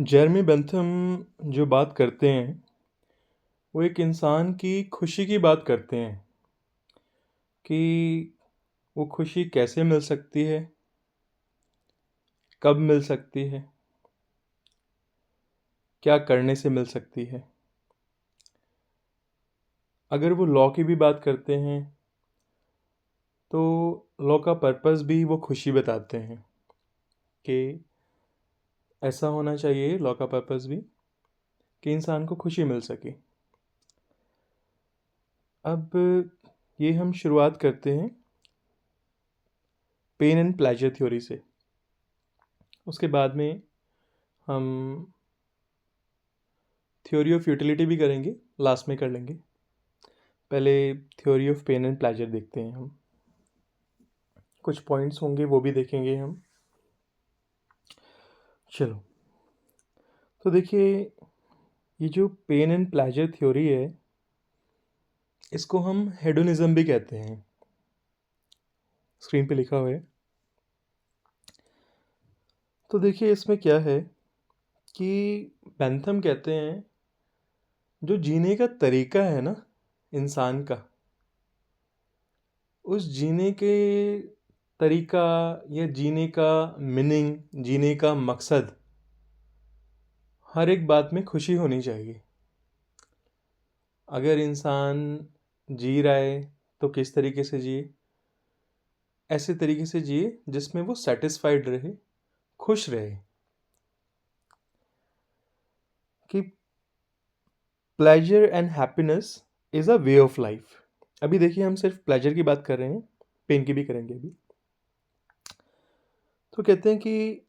Jeremy Bentham जो बात करते हैं वो एक इंसान की खुशी की बात करते हैं कि वो खुशी कैसे मिल सकती है, कब मिल सकती है, क्या करने से मिल सकती है। अगर वो लॉ की भी बात करते हैं तो लॉ का पर्पस भी वो खुशी बताते हैं कि ऐसा होना चाहिए। लॉ का पर्पस भी कि इंसान को खुशी मिल सके। अब ये हम शुरुआत करते हैं पेन एंड प्लेजर थ्योरी से। उसके बाद में हम थ्योरी ऑफ यूटिलिटी भी करेंगे, लास्ट में कर लेंगे। पहले theory of pain and pleasure देखते हैं हम। कुछ पॉइंट्स होंगे वो भी देखेंगे हम। चलो, तो देखिए, ये जो पेन एंड प्लेजर थ्योरी है इसको हम हेडोनिज्म भी कहते हैं। स्क्रीन पे लिखा हुआ है। तो देखिए इसमें क्या है कि बेंथम कहते हैं जो जीने का तरीका है ना इंसान का, उस जीने के तरीका या जीने का मीनिंग, जीने का मकसद, हर एक बात में खुशी होनी चाहिए। अगर इंसान जी रहा है तो किस तरीके से जिए? ऐसे तरीके से जिए जिसमें वो सेटिस्फाइड रहे, खुश रहे। कि pleasure and happiness is a way of life. अभी देखिए हम सिर्फ प्लेजर की बात कर रहे हैं, पेन की भी करेंगे अभी। तो कहते हैं कि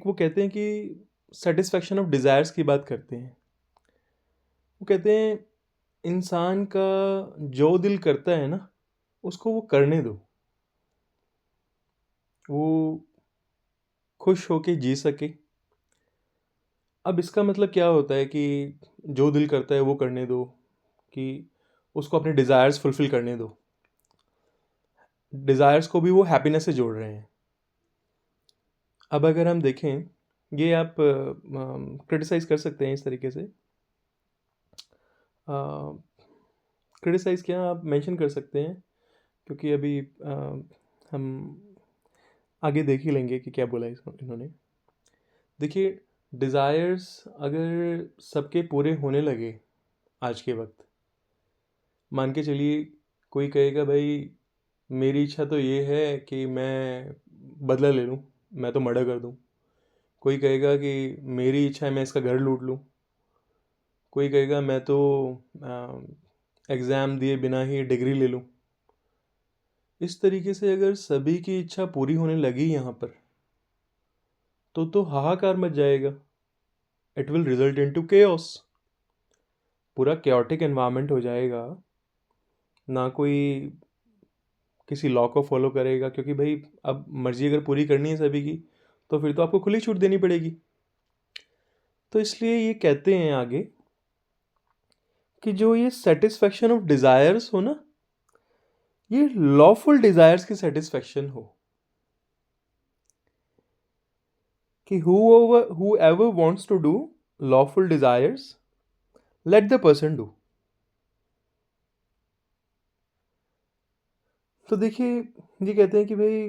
वो कहते हैं कि सेटिस्फैक्शन ऑफ डिज़ायर्स की बात करते हैं। वो कहते हैं इंसान का जो दिल करता है ना उसको वो करने दो, वो खुश होके जी सके। अब इसका मतलब क्या होता है कि जो दिल करता है वो करने दो, कि उसको अपने डिज़ायर्स फुलफ़िल करने दो। डिज़ायर्स को भी वो हैप्पीनेस से जोड़ रहे हैं। अब अगर हम देखें, ये आप क्रिटिसाइज़ कर सकते हैं इस तरीके से। क्रिटिसाइज़ क्या आप मेंशन कर सकते हैं, क्योंकि अभी हम आगे देख ही लेंगे कि क्या बोला इन्होंने। देखिए, डिज़ायर्स अगर सबके पूरे होने लगे आज के वक्त, मान के चलिए कोई कहेगा भाई मेरी इच्छा तो ये है कि मैं बदला ले लूँ, मैं तो मर्डर कर दूँ। कोई कहेगा कि मेरी इच्छा है मैं इसका घर लूट लूँ। कोई कहेगा मैं तो एग्ज़ाम दिए बिना ही डिग्री ले लूँ। इस तरीके से अगर सभी की इच्छा पूरी होने लगी यहाँ पर तो हाहाकार मच जाएगा। It will result into chaos. पूरा केओटिक एनवायरनमेंट हो जाएगा। ना कोई किसी लॉ को फॉलो करेगा, क्योंकि भाई अब मर्जी अगर पूरी करनी है सभी की तो फिर तो आपको खुली छूट देनी पड़ेगी। तो इसलिए ये कहते हैं आगे कि जो ये सेटिस्फेक्शन ऑफ डिज़ायर्स हो ना, ये लॉफुल डिज़ायर्स की सेटिस्फेक्शन हो। कि whoever wants to do lawful desires, let the person do। तो देखिए ये कहते हैं कि भाई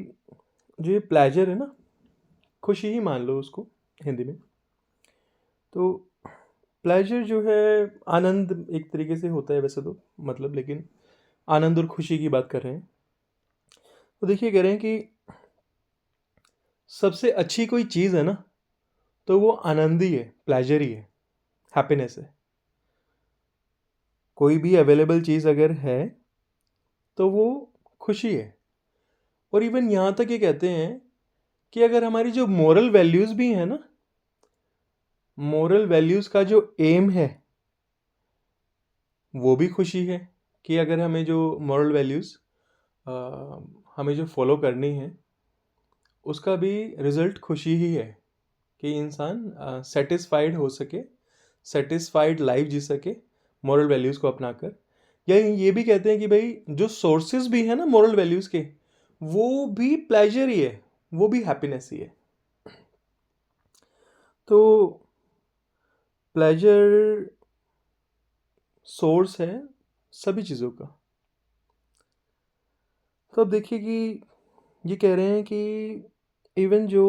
जो ये प्लेजर है ना, खुशी ही मान लो उसको हिंदी में। तो प्लेजर जो है आनंद एक तरीके से होता है वैसे तो, मतलब, लेकिन आनंद और खुशी की बात कर रहे हैं। तो देखिए कह रहे हैं कि सबसे अच्छी कोई चीज़ है ना तो वो आनंद ही है, प्लेजर ही है, हैप्पीनेस है। कोई भी अवेलेबल चीज़ अगर है तो वो खुशी है। और इवन यहाँ तक ये कहते हैं कि अगर हमारी जो मोरल वैल्यूज़ भी हैं ना, मोरल वैल्यूज़ का जो एम है वो भी खुशी है। कि अगर हमें जो मोरल वैल्यूज़ हमें जो फॉलो करनी है उसका भी रिज़ल्ट खुशी ही है। कि इंसान सेटिस्फाइड हो सके, सेटिस्फाइड लाइफ जी सके मोरल वैल्यूज़ को अपनाकर। या ये भी कहते हैं कि भाई जो सोर्सेज भी है ना मोरल वैल्यूज़ के, वो भी प्लेजर ही है, वो भी हैप्पीनेस ही है। तो प्लेजर सोर्स है सभी चीज़ों का। तो अब देखिए कि ये कह रहे हैं कि इवन जो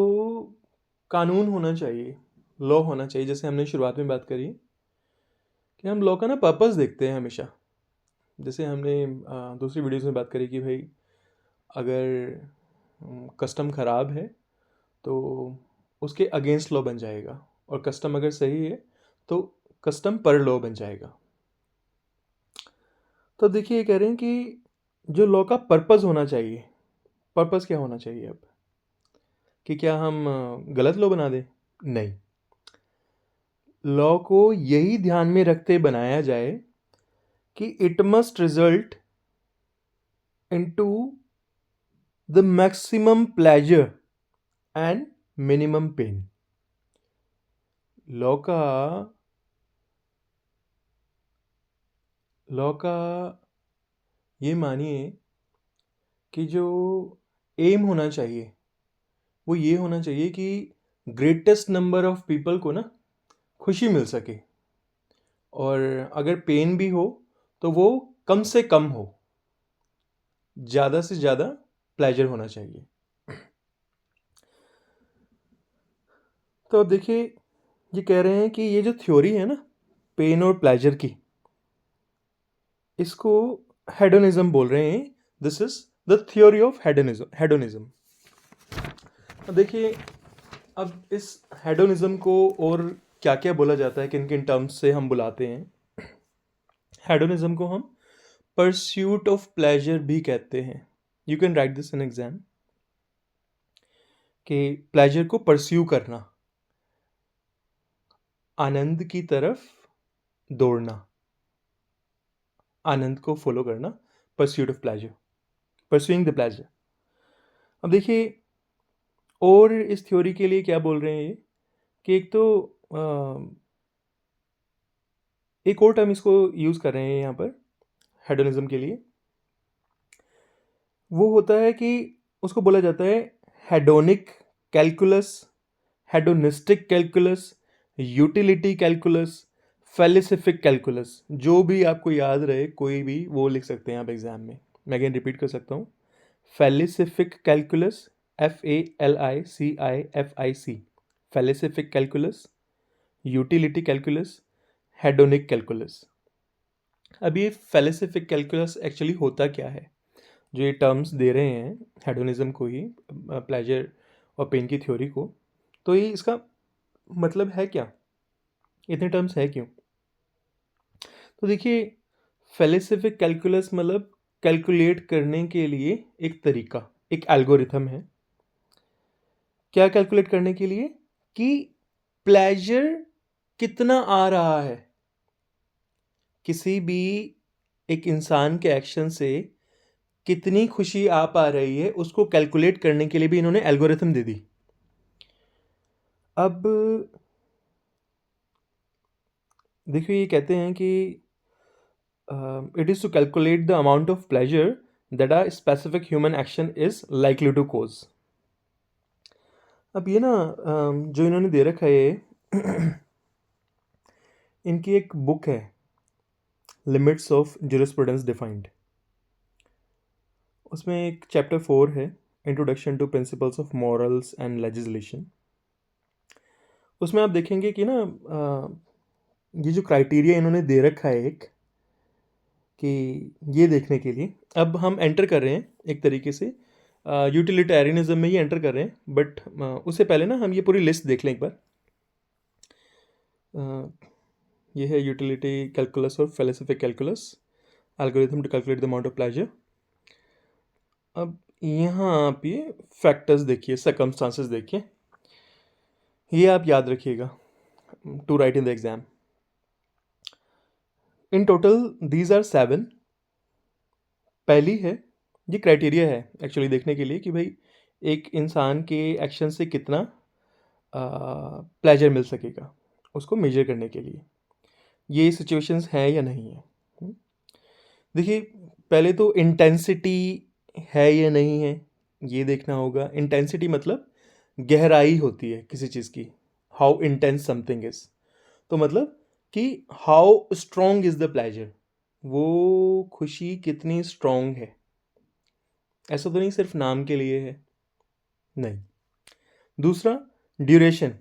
कानून होना चाहिए, लॉ होना चाहिए, जैसे हमने शुरुआत में बात करी कि हम लॉ का ना पर्पस देखते हैं हमेशा। जैसे हमने दूसरी वीडियोस में बात करी कि भाई अगर कस्टम ख़राब है तो उसके अगेंस्ट लॉ बन जाएगा, और कस्टम अगर सही है तो कस्टम पर लॉ बन जाएगा। तो देखिए ये कह रहे हैं कि जो लॉ का पर्पस होना चाहिए, पर्पस क्या होना चाहिए अब, कि क्या हम गलत लॉ बना दें? नहीं, लॉ को यही ध्यान में रखते बनाया जाए कि it must result into the maximum pleasure and minimum pain. Law का ये मानिए कि जो एम होना चाहिए वो ये होना चाहिए कि ग्रेटेस्ट नंबर ऑफ पीपल को ना खुशी मिल सके, और अगर पेन भी हो तो वो कम से कम हो, ज़्यादा से ज़्यादा प्लेजर होना चाहिए। तो अब देखिए ये कह रहे हैं कि ये जो थ्योरी है ना पेन और प्लेजर की, इसको हेडोनिज्म बोल रहे हैं। This is the theory of hedonism. अब देखिए अब इस हेडोनिज्म को और क्या क्या बोला जाता है, किन किन टर्म्स से हम बुलाते हैं। हेडोनिज्म को हम परस्यूट ऑफ प्लेजर भी कहते हैं। You can write this in exam कि प्लेजर को परस्यू करना, आनंद की तरफ दौड़ना, आनंद को फॉलो करना, pursuit of pleasure, pursuing the pleasure. अब देखिए और इस थ्योरी के लिए क्या बोल रहे हैं ये, कि एक तो एक और टर्म इसको यूज़ कर रहे हैं यहाँ पर हेडोनिज्म के लिए। वो होता है कि उसको बोला जाता है hedonic calculus, hedonistic calculus, utility calculus, फेलिसिफिक calculus. जो भी आपको याद रहे कोई भी वो लिख सकते हैं आप एग्जाम में। मैं अगेन रिपीट कर सकता हूँ, फेलिसिफिक calculus, FALICIFIC, फेलिसिफिक calculus, utility calculus, hedonic calculus. अब ये फेलिसिफिक कैलकुलस एक्चुअली होता क्या है, जो ये टर्म्स दे रहे हैं हेडोनिज्म को ही, प्लेजर और पेन की थ्योरी को, तो ये इसका मतलब है क्या, इतने टर्म्स है क्यों? तो देखिए फेलिसिफिक कैलकुलस मतलब कैलकुलेट करने के लिए एक तरीका, एक एल्गोरिथम है। क्या कैलकुलेट करने के लिए, कि प्लेजर कितना आ रहा है, किसी भी एक इंसान के एक्शन से कितनी खुशी आ पा रही है, उसको कैलकुलेट करने के लिए भी इन्होंने एल्गोरिथम दे दी। अब देखिए ये कहते हैं कि it is to calculate the amount of pleasure that a specific human action is likely to cause. अब ये ना जो इन्होंने दे रखा है ये इनकी एक बुक है, लिमिट्स ऑफ ज्यूरिस्प्रूडेंस डिफाइंड। उसमें एक चैप्टर 4 है, introduction to principles of morals and legislation. उसमें आप देखेंगे कि ना ये जो क्राइटेरिया इन्होंने दे रखा है एक, कि ये देखने के लिए अब हम एंटर कर रहे हैं एक तरीके से यूटिलिटेरियनिज्म में ही एंटर कर रहे हैं, बट उससे पहले ना हम ये पूरी लिस्ट देख लें एक बार। ये है यूटिलिटी कैलकुलस और felicific calculus, algorithm to calculate the amount of pleasure. अब यहाँ आप ये फैक्टर्स देखिए, सर्कमस्टांसेस देखिए, ये आप याद रखिएगा to write in the exam. In total these are 7। पहली है, ये क्राइटेरिया है एक्चुअली देखने के लिए कि भाई एक इंसान के एक्शन से कितना प्लेजर मिल सकेगा, उसको मेजर करने के लिए ये सिचुएशंस हैं या नहीं है। देखिए पहले तो इंटेंसिटी है या नहीं है ये देखना होगा। इंटेंसिटी मतलब गहराई होती है किसी चीज़ की, हाउ इंटेंस समथिंग इज। तो मतलब कि how strong is the pleasure, वो खुशी कितनी स्ट्रॉन्ग है। ऐसा तो नहीं सिर्फ नाम के लिए है, नहीं। दूसरा, ड्यूरेशन,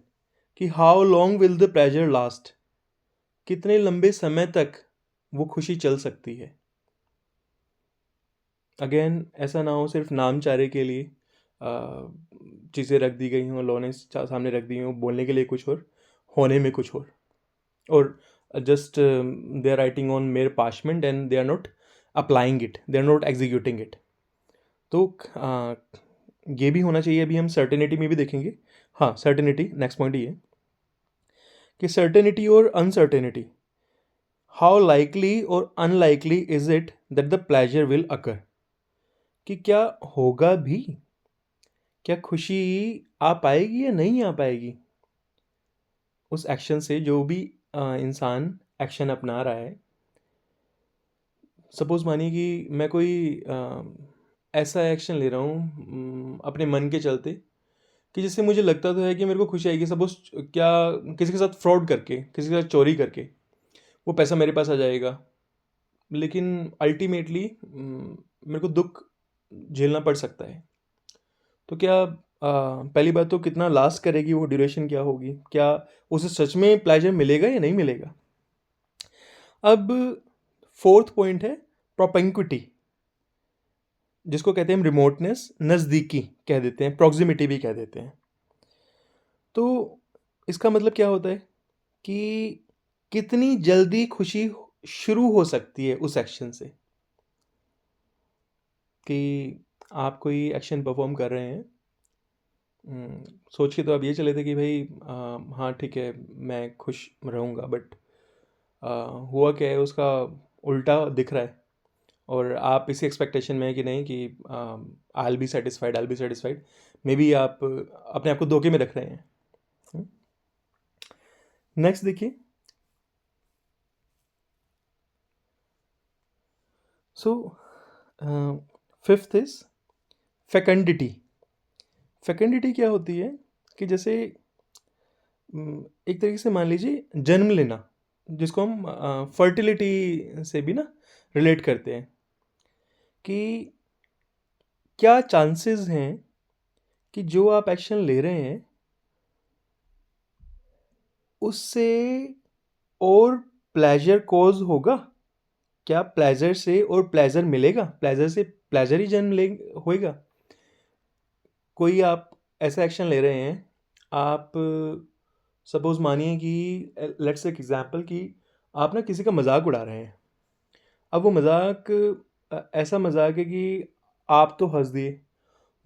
कि how long will the pleasure last, कितने लंबे समय तक वो खुशी चल सकती है। अगेन ऐसा ना हो सिर्फ नामचारे के लिए चीज़ें रख दी गई हों, लॉ ने सामने रख दी हों, बोलने के लिए कुछ और, होने में कुछ और just they are writing on mere parchment and they are not applying it, they are not executing it. तो ये भी होना चाहिए। अभी हम सर्टेनिटी में भी देखेंगे। हाँ, सर्टेनिटी नेक्स्ट पॉइंट ये कि सर्टेनिटी और अनसर्टेनिटी, हाउ लाइकली और unlikely is it that the pleasure will occur, कि क्या होगा भी, क्या खुशी आ पाएगी या नहीं आ पाएगी उस एक्शन से, जो भी इंसान एक्शन अपना रहा है। सपोज मानिए कि मैं कोई ऐसा एक्शन ले रहा हूँ अपने मन के चलते, कि जिससे मुझे लगता तो है कि मेरे को खुशी आएगी। सपोज क्या, किसी के साथ फ्रॉड करके, किसी के साथ चोरी करके वो पैसा मेरे पास आ जाएगा, लेकिन अल्टीमेटली मेरे को दुख झेलना पड़ सकता है। तो क्या पहली बात तो कितना लास्ट करेगी वो, ड्यूरेशन क्या होगी, क्या उसे सच में प्लेजर मिलेगा या नहीं मिलेगा। अब फोर्थ पॉइंट है प्रोपेंक्विटी, जिसको कहते हैं रिमोटनेस, नज़दीकी कह देते हैं, प्रॉक्सिमिटी भी कह देते हैं। तो इसका मतलब क्या होता है कि कितनी जल्दी खुशी शुरू हो सकती है उस एक्शन से। कि आप कोई एक्शन परफॉर्म कर रहे हैं, सोच के तो आप ये चले थे कि भाई हाँ ठीक है मैं खुश रहूँगा, बट हुआ क्या है उसका उल्टा दिख रहा है, और आप इसी एक्सपेक्टेशन में है कि नहीं कि I be satisfied, I be satisfied, maybe आप अपने आप को धोखे में रख रहे हैं। नेक्स्ट देखिए, सो फिफ्थ इज फेकेंडिटी। फेकेंडिटी क्या होती है कि जैसे एक तरीके से मान लीजिए जन्म लेना, जिसको हम फर्टिलिटी से भी ना रिलेट करते हैं, कि क्या चांसेस हैं कि जो आप एक्शन ले रहे हैं उससे और प्लेजर कॉज होगा, क्या प्लेजर से और प्लेजर मिलेगा, प्लेजर से प्लेजर ही जन्म ले होएगा। कोई आप ऐसा एक्शन ले रहे हैं, आप सपोज मानिए कि लेट्स एक एग्जांपल कि आप ना किसी का मजाक उड़ा रहे हैं। अब वो मजाक ऐसा मजाक है कि आप तो हंस दिए,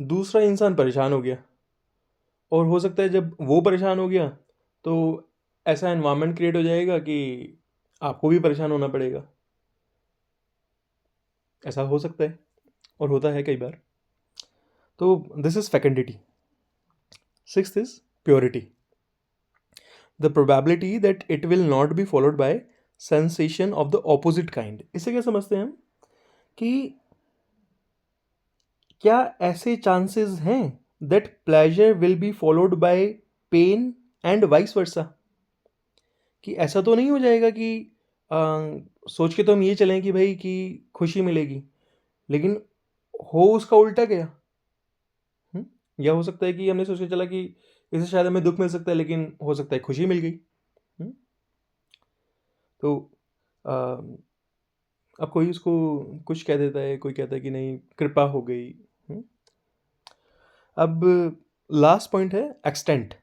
दूसरा इंसान परेशान हो गया, और हो सकता है जब वो परेशान हो गया तो ऐसा एनवायरनमेंट क्रिएट हो जाएगा कि आपको भी परेशान होना पड़ेगा। ऐसा हो सकता है और होता है कई बार। तो this is fecundity. Sixth is purity, the probability that it will not be followed by sensation of the opposite kind. इसे क्या समझते हैं हम कि क्या ऐसे चांसेस हैं that pleasure will be followed by pain and vice versa, कि ऐसा तो नहीं हो जाएगा कि अ, सोच के तो हम ये चलें कि भाई कि खुशी मिलेगी, लेकिन हो उसका उल्टा गया। या हो सकता है कि हमने सोच के चला कि इससे शायद हमें दुख मिल सकता है, लेकिन हो सकता है खुशी मिल गई। हम्म? तो अ, अब कोई उसको कुछ कह देता है, कोई कहता है कि नहीं कृपा हो गई। हम्म? अब लास्ट पॉइंट है एक्सटेंट,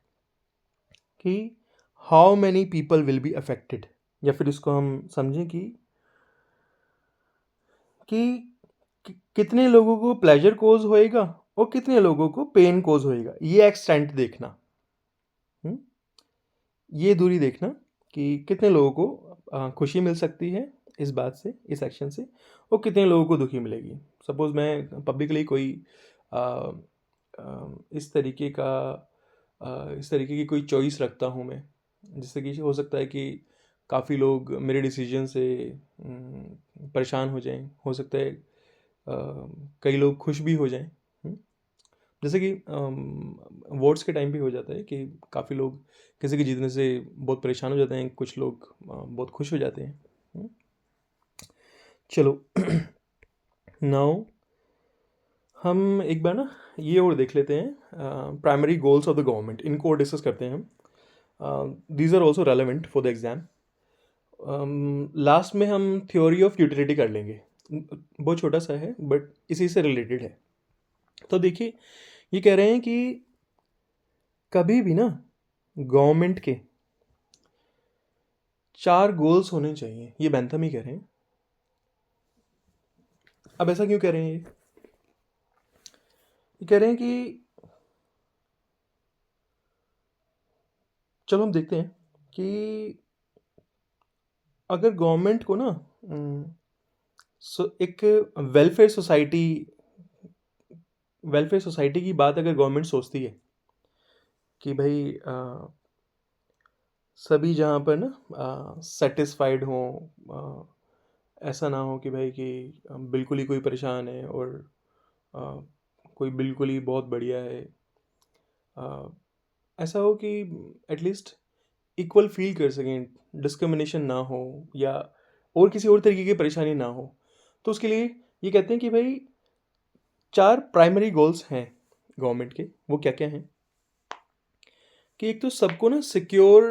कि how many people will be affected, या फिर इसको हम समझें कि कितने लोगों को प्लेजर कोज होएगा और कितने लोगों को पेन कोज होएगा, ये एक्सटेंट देखना। हम्म? ये दूरी देखना कि कितने लोगों को खुशी मिल सकती है इस बात से, इस एक्शन से, और कितने लोगों को दुखी मिलेगी। सपोज मैं पब्लिकली कोई आ, इस तरीके की कोई चॉइस रखता हूँ मैं, जिससे कि हो सकता है कि काफ़ी लोग मेरे डिसीजन से परेशान हो जाएं, हो सकता है कई लोग खुश भी हो जाएं। हम्म? जैसे कि वोट्स के टाइम भी हो जाता है कि काफ़ी लोग किसी के जीतने से बहुत परेशान हो जाते हैं, कुछ लोग बहुत खुश हो जाते हैं। चलो नाउ हम एक बार ना ये और देख लेते हैं, primary goals of the government, इनको और डिस्कस करते हैं हम। These are also relevant for the exam. Last में हम थ्योरी ऑफ यूटिलिटी कर लेंगे, बहुत छोटा सा है बट इसी से रिलेटेड है। तो देखिए, ये कह रहे हैं कि कभी भी ना गवर्नमेंट के 4 गोल्स होने चाहिए, ये बेंथम ही कह रहे हैं। अब ऐसा क्यों कह रहे हैं? ये कह रहे हैं कि चलो हम देखते हैं कि अगर गवर्नमेंट को ना एक वेलफेयर सोसाइटी की बात अगर गवर्नमेंट सोचती है कि भाई सभी जहाँ पर ना सेटिस्फाइड हों, ऐसा ना हो कि भाई कि बिल्कुल ही कोई परेशान है और अ, कोई बिल्कुल ही बहुत बढ़िया है। ऐसा हो कि एटलीस्ट इक्वल फील कर सकें, डिस्क्रिमिनेशन ना हो या और किसी और तरीके की परेशानी ना हो। तो उसके लिए ये कहते हैं कि भाई 4 प्राइमरी गोल्स हैं गवर्नमेंट के। वो क्या क्या हैं कि एक तो सबको ना सिक्योर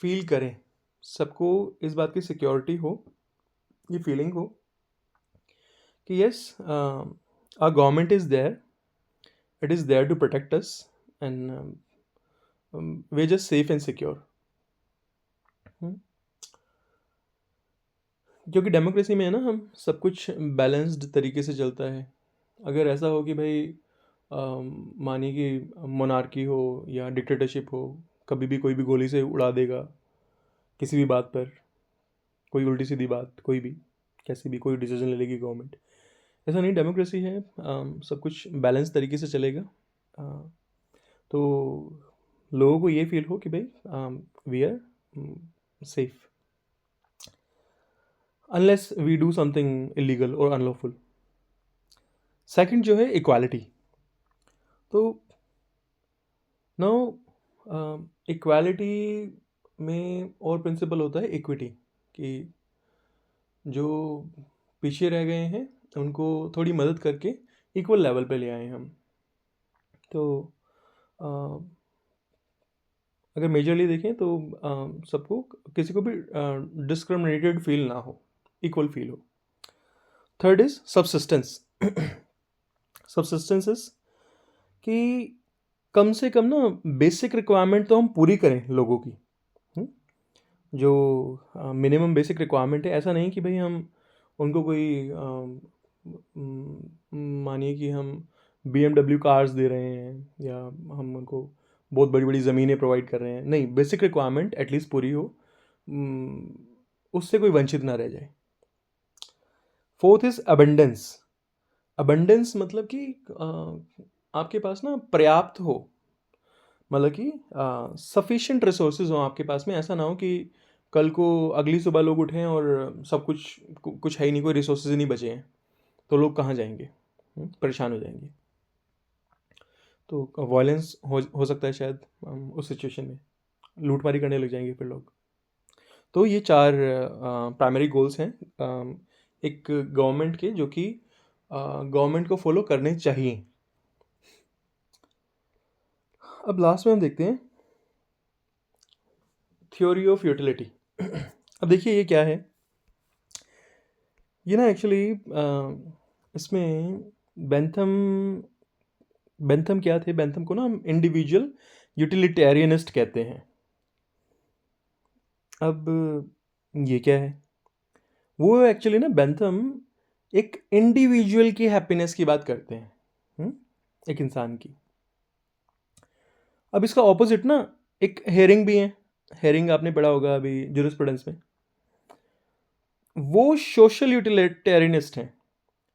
फील करें, सबको इस बात की सिक्योरिटी हो, ये फीलिंग हो कि yes our government is there, it is there to protect us and we are just safe and secure. क्योंकि डेमोक्रेसी में है ना, हम सब कुछ बैलेंस्ड तरीके से चलता है। अगर ऐसा हो कि भाई मानिए कि मोनार्की हो या डिक्टेटरशिप हो, कभी भी कोई भी गोली से उड़ा देगा किसी भी बात पर, कोई उल्टी सीधी बात, कोई भी कैसी भी कोई डिसीजन ले लेगी गवर्नमेंट। ऐसा नहीं, डेमोक्रेसी है, सब कुछ बैलेंस तरीके से चलेगा। तो लोगों को ये फील हो कि भाई we are safe unless we do something illegal और अनलॉफुल। सेकंड जो है इक्वालिटी। तो नाउ इक्वालिटी में और प्रिंसिपल होता है इक्विटी, कि जो पीछे रह गए हैं उनको थोड़ी मदद करके इक्वल लेवल पे ले आए हम। तो अगर मेजरली देखें तो सबको, किसी को भी डिस्क्रिमिनेटेड फील ना हो, इक्वल फील हो। Third is subsistence. सब्सिस्टेंसेस कि कम से कम ना बेसिक रिक्वायरमेंट तो हम पूरी करें लोगों की। जो मिनिमम बेसिक रिक्वायरमेंट है, ऐसा नहीं कि भाई हम उनको कोई मानिए कि हम BMW कार्स दे रहे हैं या हम उनको बहुत बड़ी बड़ी ज़मीनें प्रोवाइड कर रहे हैं। नहीं, बेसिक रिक्वायरमेंट एटलीस्ट पूरी हो, उससे कोई वंचित ना रह जाए। Fourth is abundance. अबंडेंस मतलब कि आपके पास ना पर्याप्त हो, मतलब कि सफिशिएंट रिसोर्सेज हो आपके पास में। ऐसा ना हो कि कल को अगली सुबह लोग उठें और सब कुछ है ही नहीं, कोई रिसोर्सेज ही नहीं बचे हैं, तो लोग कहाँ जाएंगे? परेशान हो जाएंगे। तो वायलेंस हो सकता है शायद उस सिचुएशन में, लूटमारी करने लग जाएंगे फिर लोग। तो ये 4 प्राइमरी गोल्स हैं एक गवर्नमेंट के, जो कि गवर्नमेंट को फॉलो करने चाहिए। अब लास्ट में हम देखते हैं थ्योरी ऑफ यूटिलिटी। अब देखिए ये क्या है। ये ना एक्चुअली इसमें बेंथम क्या थे? बेंथम को ना हम इंडिविजुअल यूटिलिटेरियनिस्ट कहते हैं। अब ये क्या है? वो एक्चुअली ना बेंथम एक इंडिविजुअल की हैप्पीनेस की बात करते हैं, एक इंसान की। अब इसका ऑपोजिट ना एक हेरिंग भी है। हेरिंग आपने पढ़ा होगा अभी जूरिस्प्रूडेंस में। वो सोशल यूटिलिटेरियनिस्ट हैं।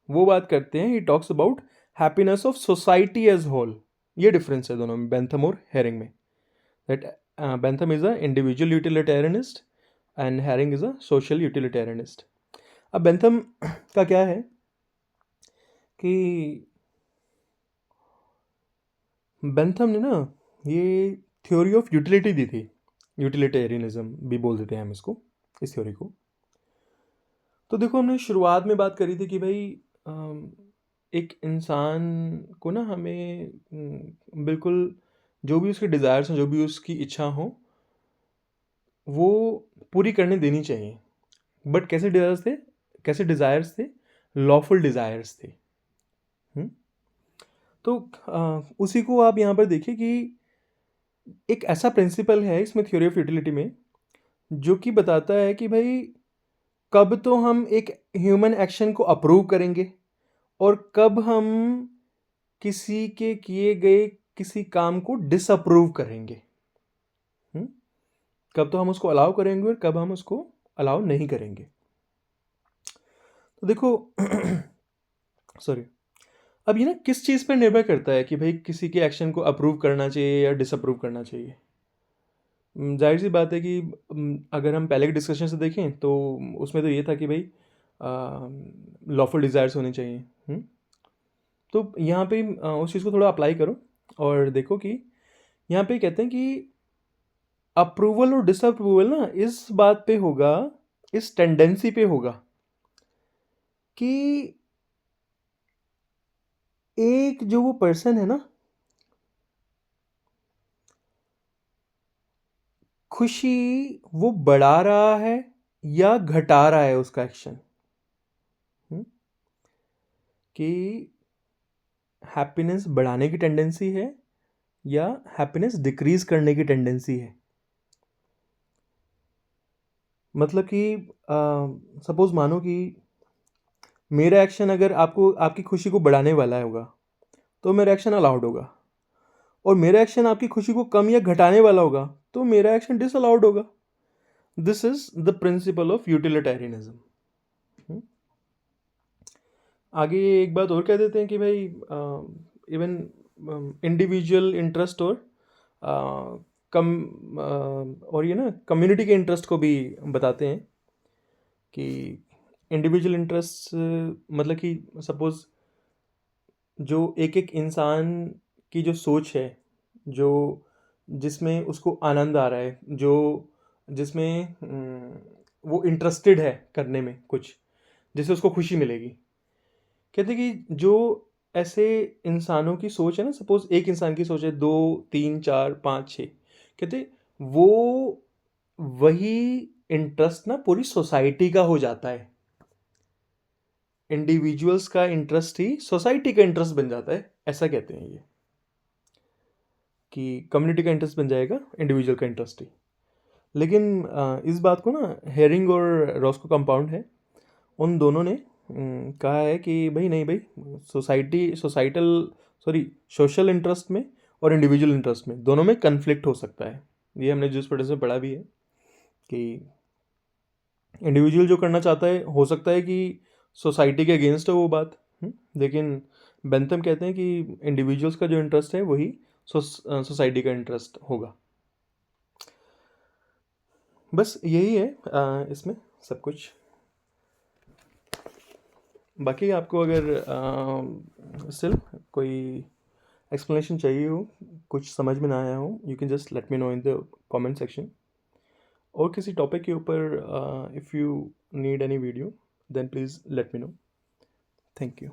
वो बात करते हैं, he talks about happiness of society as whole. ये डिफरेंस है दोनों में, बेंथम और हेरिंग में। That Bentham is a individual utilitarianist and Hering is a social utilitarianist. अब बेंथम का क्या है कि बेंथम ने ना ये थ्योरी ऑफ यूटिलिटी दी थी, यूटिलिटेरियनिज्म भी बोल देते हैं हम इसको, इस थ्योरी को। तो देखो, हमने शुरुआत में बात करी थी कि भाई एक इंसान को ना हमें बिल्कुल जो भी उसके डिज़ायर्स हैं, जो भी उसकी इच्छा हो, वो पूरी करने देनी चाहिए। बट कैसे डिज़ायर्स थे? लॉफुल डिज़ायर्स थे। हुँ? तो उसी को आप यहाँ पर देखिए कि एक ऐसा प्रिंसिपल है इसमें थ्योरी ऑफ यूटिलिटी में, जो कि बताता है कि भाई कब तो हम एक ह्यूमन एक्शन को अप्रूव करेंगे और कब हम किसी के किए गए किसी काम को डिसअप्रूव करेंगे। हुँ? कब तो हम उसको अलाउ करेंगे और कब हम उसको अलाउ नहीं करेंगे। तो देखो सॉरी, अब ये ना किस चीज़ पर निर्भर करता है कि भाई किसी के एक्शन को अप्रूव करना चाहिए या डिसअप्रूव करना चाहिए। ज़ाहिर सी बात है कि अगर हम पहले के डिस्कशन से देखें तो उसमें तो ये था कि भाई लॉफुल डिज़ायर्स होने चाहिए। तो यहाँ पे उस चीज़ को थोड़ा अप्लाई करो और देखो कि यहाँ पे कहते हैं कि अप्रूवल और डिसअप्रूवल ना इस बात पे होगा, इस टेंडेंसी पे होगा कि एक जो वो पर्सन है ना, खुशी वो बढ़ा रहा है या घटा रहा है उसका एक्शन। कि हैप्पीनेस बढ़ाने की टेंडेंसी है या हैप्पीनेस डिक्रीज करने की टेंडेंसी है। मतलब कि सपोज मानो कि मेरा एक्शन अगर आपको आपकी खुशी को बढ़ाने वाला होगा तो मेरा एक्शन अलाउड होगा, और मेरा एक्शन आपकी खुशी को कम या घटाने वाला होगा तो मेरा एक्शन डिसअलाउड होगा। This is the principle of utilitarianism. आगे एक बात और कह देते हैं कि भाई इवन इंडिविजुअल इंटरेस्ट और कम और ये ना कम्युनिटी के इंटरेस्ट को भी बताते हैं कि इंडिविजुअल इंटरेस्ट मतलब कि सपोज जो एक एक इंसान की जो सोच है, जो जिसमें उसको आनंद आ रहा है, जो जिसमें वो इंटरेस्टेड है करने में कुछ जिससे उसको खुशी मिलेगी। कहते कि जो ऐसे इंसानों की सोच है ना, सपोज एक इंसान की सोच है 2 3 4 5 6, कहते वो वही इंटरेस्ट ना पूरी सोसाइटी का हो जाता है। इंडिविजुअल्स का इंटरेस्ट ही सोसाइटी का इंटरेस्ट बन जाता है, ऐसा कहते हैं ये, कि कम्युनिटी का इंटरेस्ट बन जाएगा इंडिविजुअल का इंटरेस्ट ही। लेकिन इस बात को ना हेरिंग और रॉस्को कंपाउंड है, उन दोनों ने कहा है कि भाई नहीं भाई, सोशल इंटरेस्ट में और इंडिविजुअल इंटरेस्ट में दोनों में कन्फ्लिक्ट हो सकता है। ये हमने जूरिस्प्रूडेंस में पढ़ा भी है कि इंडिविजुअल जो करना चाहता है हो सकता है कि सोसाइटी के अगेंस्ट है वो बात। लेकिन बेंथम कहते हैं कि इंडिविजुअल्स का जो इंटरेस्ट है वही सोसाइटी का इंटरेस्ट होगा। बस यही है इसमें सब कुछ। बाकी आपको अगर स्टिल कोई एक्सप्लेनेशन चाहिए हो, कुछ समझ में ना आया हो, you can just let me know in the comment section. और किसी टॉपिक के ऊपर if you need any video then please let me know. Thank you.